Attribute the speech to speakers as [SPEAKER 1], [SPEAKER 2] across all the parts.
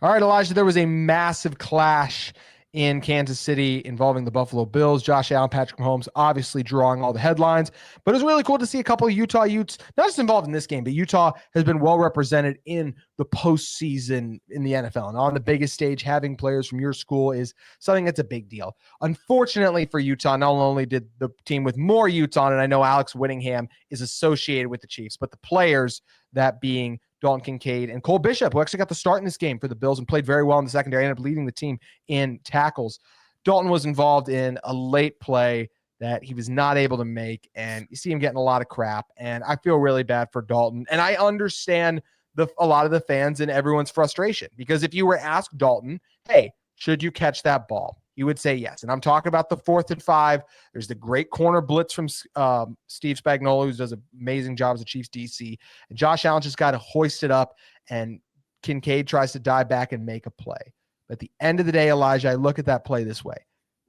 [SPEAKER 1] All right, Elijah, there was a massive clash in Kansas City involving the Buffalo Bills. Josh Allen, Patrick Mahomes, obviously drawing all the headlines. But it was really cool to see a couple of Utah Utes, not just involved in this game, but Utah has been well represented in the postseason in the NFL. And on the biggest stage, having players from your school is something that's a big deal. Unfortunately for Utah, not only did the team with more Utes on it, I know Alex Whittingham is associated with the Chiefs, but the players, that being Dalton Kincaid and Cole Bishop, who actually got the start in this game for the Bills and played very well in the secondary, ended up leading the team in tackles. Dalton was involved in a late play that he was not able to make, and you see him getting a lot of crap, and I feel really bad for Dalton. And I understand a lot of the fans and everyone's frustration, because if you were asked Dalton, hey, should you catch that ball? He would say yes. And I'm talking about the 4th and 5. There's the great corner blitz from Steve Spagnuolo, who does an amazing job as a Chiefs DC. And Josh Allen just got to hoist it up, and Kincaid tries to dive back and make a play. But at the end of the day, Elijah, I look at that play this way.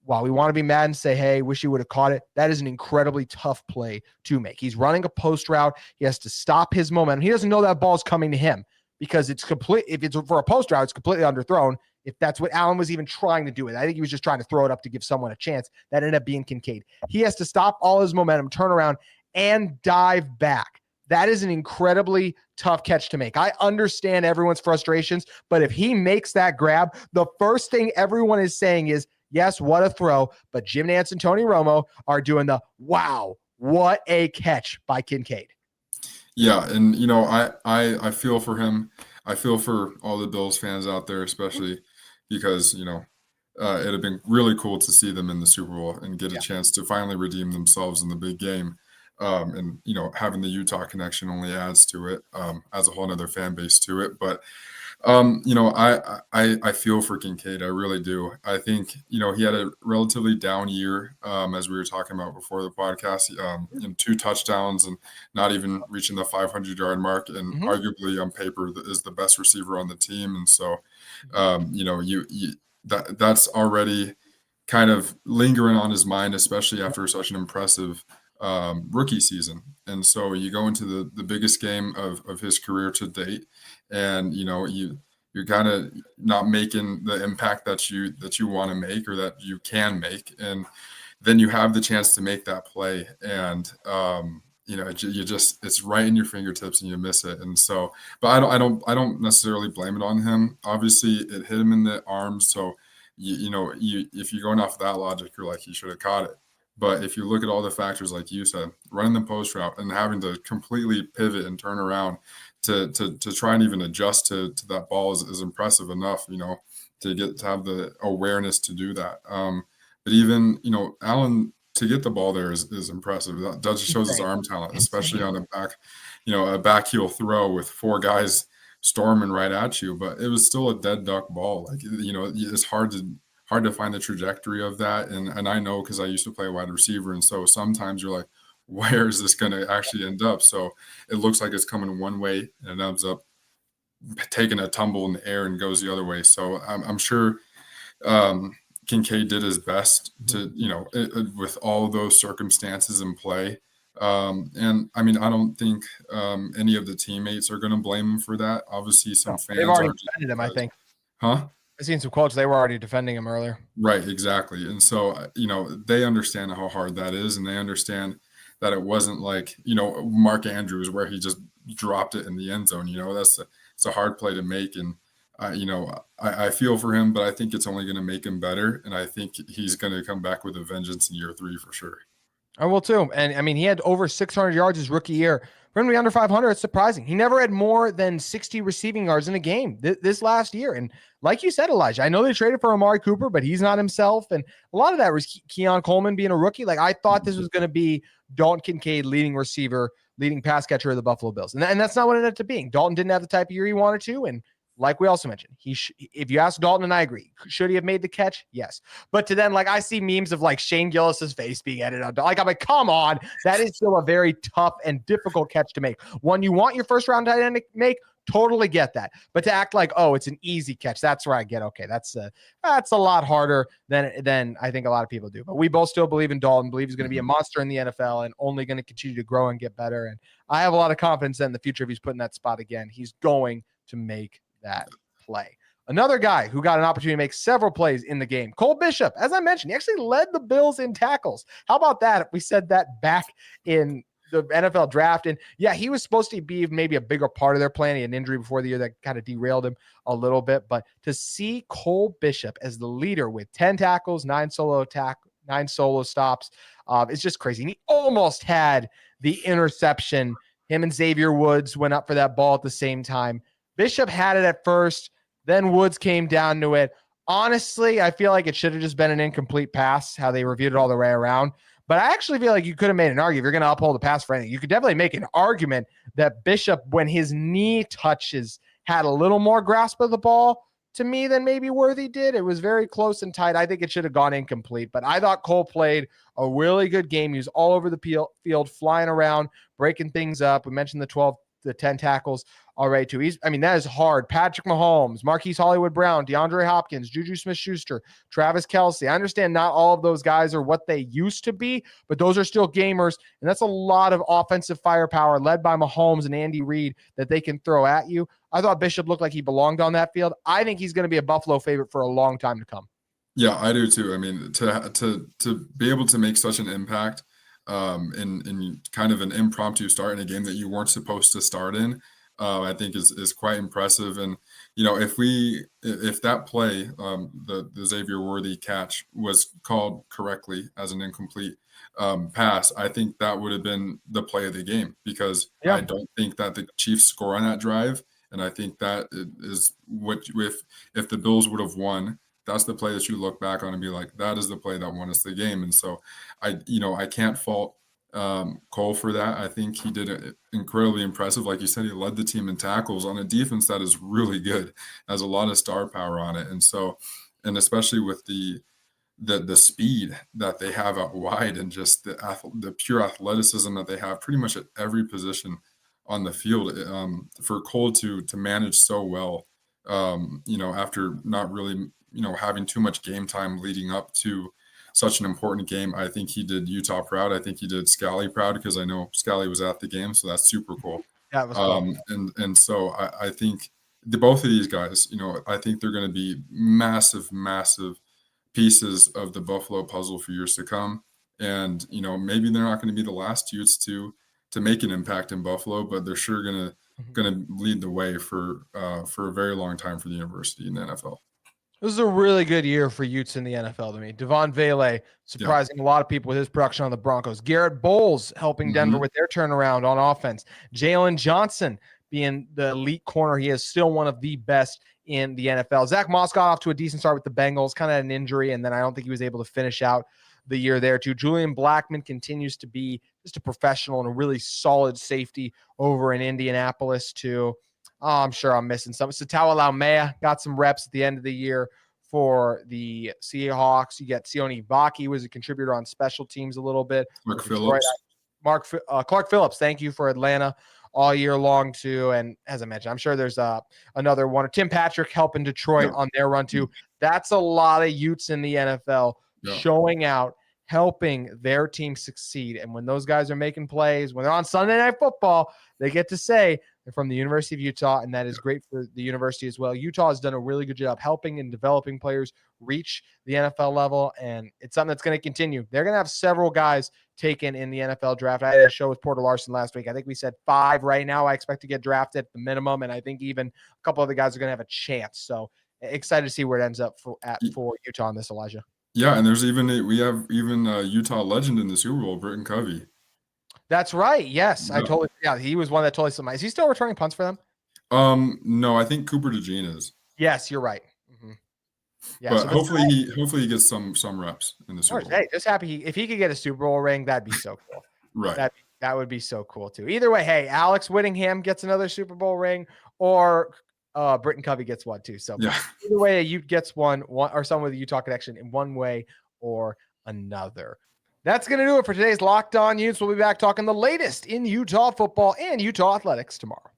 [SPEAKER 1] While we want to be mad and say, hey, wish he would have caught it, that is an incredibly tough play to make. He's running a post route. He has to stop his momentum. He doesn't know that ball's coming to him, because it's complete. If it's for a post route, it's completely underthrown. If that's what Allen was even trying to do with it. I think he was just trying to throw it up to give someone a chance. That ended up being Kincaid. He has to stop all his momentum, turn around, and dive back. That is an incredibly tough catch to make. I understand everyone's frustrations, but if he makes that grab, the first thing everyone is saying is, yes, what a throw. But Jim Nantz and Tony Romo are doing the, wow, what a catch by Kincaid.
[SPEAKER 2] Yeah, and I feel for him. I feel for all the Bills fans out there, especially because it'd have been really cool to see them in the Super Bowl and get a chance to finally redeem themselves in the big game. And having the Utah connection only adds to it, as a whole other fan base to it. But I feel for Kincaid. I really do. I think he had a relatively down year, as we were talking about before the podcast. In 2 touchdowns and not even reaching the 500-yard mark, and arguably on paper is the best receiver on the team. And so, that's already kind of lingering on his mind, especially after such an impressive rookie season. And so you go into the biggest game of his career to date, and you're kind of not making the impact that you want to make or that you can make, and then you have the chance to make that play, and it's right in your fingertips and you miss it. And so, but I don't necessarily blame it on him. Obviously, it hit him in the arms, so if you're going off that logic, you're like, he should have caught it. But if you look at all the factors, like you said, running the post route and having to completely pivot and turn around to try and even adjust to that ball is impressive enough, to have the awareness to do that. But even, Allen, to get the ball there is impressive. That just shows his arm talent, especially on a back heel throw with 4 guys storming right at you. But it was still a dead duck ball. Like, it's hard to find the trajectory of that. And I know, because I used to play wide receiver. And so sometimes you're like, where is this going to actually end up? So it looks like it's coming one way and it ends up taking a tumble in the air and goes the other way. So I'm sure Kincaid did his best to, with all of those circumstances in play. And I mean, I don't think any of the teammates are going to blame him for that. Obviously, some fans
[SPEAKER 1] they've already defended him, I think.
[SPEAKER 2] Huh?
[SPEAKER 1] I've seen some quotes. They were already defending him earlier.
[SPEAKER 2] Right, exactly. And so, they understand how hard that is, and they understand that it wasn't like, Mark Andrews, where he just dropped it in the end zone. It's a hard play to make. And, I feel for him, but I think it's only going to make him better. And I think he's going to come back with a vengeance in year 3 for sure.
[SPEAKER 1] I will too. And I mean, he had over 600 yards his rookie year. For him to be under 500, it's surprising. He never had more than 60 receiving yards in a game this last year. And like you said, Elijah, I know they traded for Amari Cooper, but he's not himself. And a lot of that was Keon Coleman being a rookie. Like, I thought this was going to be Dalton Kincaid, leading receiver, leading pass catcher of the Buffalo Bills. And that's not what it ended up being. Dalton didn't have the type of year he wanted to. And like we also mentioned, if you ask Dalton, and I agree, should he have made the catch? Yes. But to then, like, I see memes of like Shane Gillis's face being edited out. Like, I'm like, come on. That is still a very tough and difficult catch to make. One you want your first round tight end to make, totally get that. But to act like, oh, it's an easy catch, that's where I get, okay, that's a lot harder than I think a lot of people do. But we both still believe in Dalton, believe he's going to be a monster in the NFL and only going to continue to grow and get better. And I have a lot of confidence in the future if he's put in that spot again. He's going to make that play. Another guy who got an opportunity to make several plays in the game, Cole Bishop. As I mentioned, he actually led the Bills in tackles. How about that if we said that back in the NFL draft? And yeah, he was supposed to be maybe a bigger part of their plan. He had an injury before the year that kind of derailed him a little bit. But to see Cole Bishop as the leader with 10 tackles, 9 solo stops, it's just crazy. And he almost had the interception. Him and Xavier Woods went up for that ball at the same time. Bishop had it at first, then Woods came down to it. Honestly, I feel like it should have just been an incomplete pass, how they reviewed it all the way around. But I actually feel like you could have made an argument. If you're going to uphold the pass for anything, you could definitely make an argument that Bishop, when his knee touches, had a little more grasp of the ball to me than maybe Worthy did. It was very close and tight. I think it should have gone incomplete, but I thought Cole played a really good game. He was all over the field, flying around, breaking things up. We mentioned the 10 tackles already too. That is hard. Patrick Mahomes, Marquise Hollywood Brown, DeAndre Hopkins, Juju Smith-Schuster, Travis Kelce. I understand not all of those guys are what they used to be, but those are still gamers, and that's a lot of offensive firepower led by Mahomes and Andy Reid that they can throw at you. I thought Bishop looked like he belonged on that field. I think he's going to be a Buffalo favorite for a long time to come.
[SPEAKER 2] Yeah, I do too. I mean, to be able to make such an impact in kind of an impromptu start in a game that you weren't supposed to start in, I think is quite impressive. And if that play, the Xavier Worthy catch was called correctly as an incomplete pass, I think that would have been the play of the game, because I don't think that the Chiefs score on that drive, and I think that is what if the Bills would have won. That's the play that you look back on and be like, that is the play that won us the game. And so I can't fault Cole for that. I think he did it incredibly impressive. Like you said, he led the team in tackles on a defense that is really good, has a lot of star power on it. And so, and especially with the speed that they have out wide, and just the pure athleticism that they have pretty much at every position on the field, for Cole to manage so well, after not really, having too much game time leading up to such an important game. I think he did Utah proud. I think he did Scally proud, because I know Scally was at the game, so that's super cool.
[SPEAKER 1] Yeah, it was cool.
[SPEAKER 2] And so I think both of these guys, I think they're going to be massive pieces of the Buffalo puzzle for years to come. And maybe they're not going to be the last Utes to make an impact in Buffalo, but they're sure going to lead the way for a very long time for the university in the NFL.
[SPEAKER 1] This is a really good year for Utes in the NFL to me. Devon Vele surprising a lot of people with his production on the Broncos. Garrett Bowles helping Denver with their turnaround on offense. Jalen Johnson being the elite corner. He is still one of the best in the NFL. Zach Moss got off to a decent start with the Bengals, kind of had an injury, and then I don't think he was able to finish out the year there too. Julian Blackmon continues to be just a professional and a really solid safety over in Indianapolis too. Oh, I'm sure I'm missing some. Satawa Laumea got some reps at the end of the year for the Seahawks. You get Sione Ibaki was a contributor on special teams a little bit.
[SPEAKER 2] Clark
[SPEAKER 1] Phillips, thank you, for Atlanta all year long too. And as I mentioned, I'm sure there's another one. Tim Patrick helping Detroit on their run too. That's a lot of Utes in the NFL showing out, helping their team succeed. And when those guys are making plays, when they're on Sunday Night Football, they get to say they're from the University of Utah, and that is great for the university as well. Utah has done a really good job helping and developing players reach the NFL level, and it's something that's going to continue. They're going to have several guys taken in the NFL draft. I had a show with Porter Larson last week. I think we said 5 right now I expect to get drafted at the minimum, and I think even a couple other guys are going to have a chance. So excited to see where it ends up for Utah on this, Elijah.
[SPEAKER 2] Yeah, and we have a Utah legend in the Super Bowl, Britton Covey.
[SPEAKER 1] That's right. Yes, he was one that totally slipped. Is he still returning punts for them?
[SPEAKER 2] No, I think Cooper DeJean is.
[SPEAKER 1] Yes, you're right. Yeah,
[SPEAKER 2] but hopefully he gets some reps in the Super Bowl.
[SPEAKER 1] Hey, just happy if he could get a Super Bowl ring, that'd be so cool.
[SPEAKER 2] Right.
[SPEAKER 1] That would be so cool too. Either way, hey, Alex Whittingham gets another Super Bowl ring, or Britton Covey gets one too. So either way, a Ute gets one, or someone with a Utah connection in one way or another. That's going to do it for today's Locked On Utes. We'll be back talking the latest in Utah football and Utah athletics tomorrow.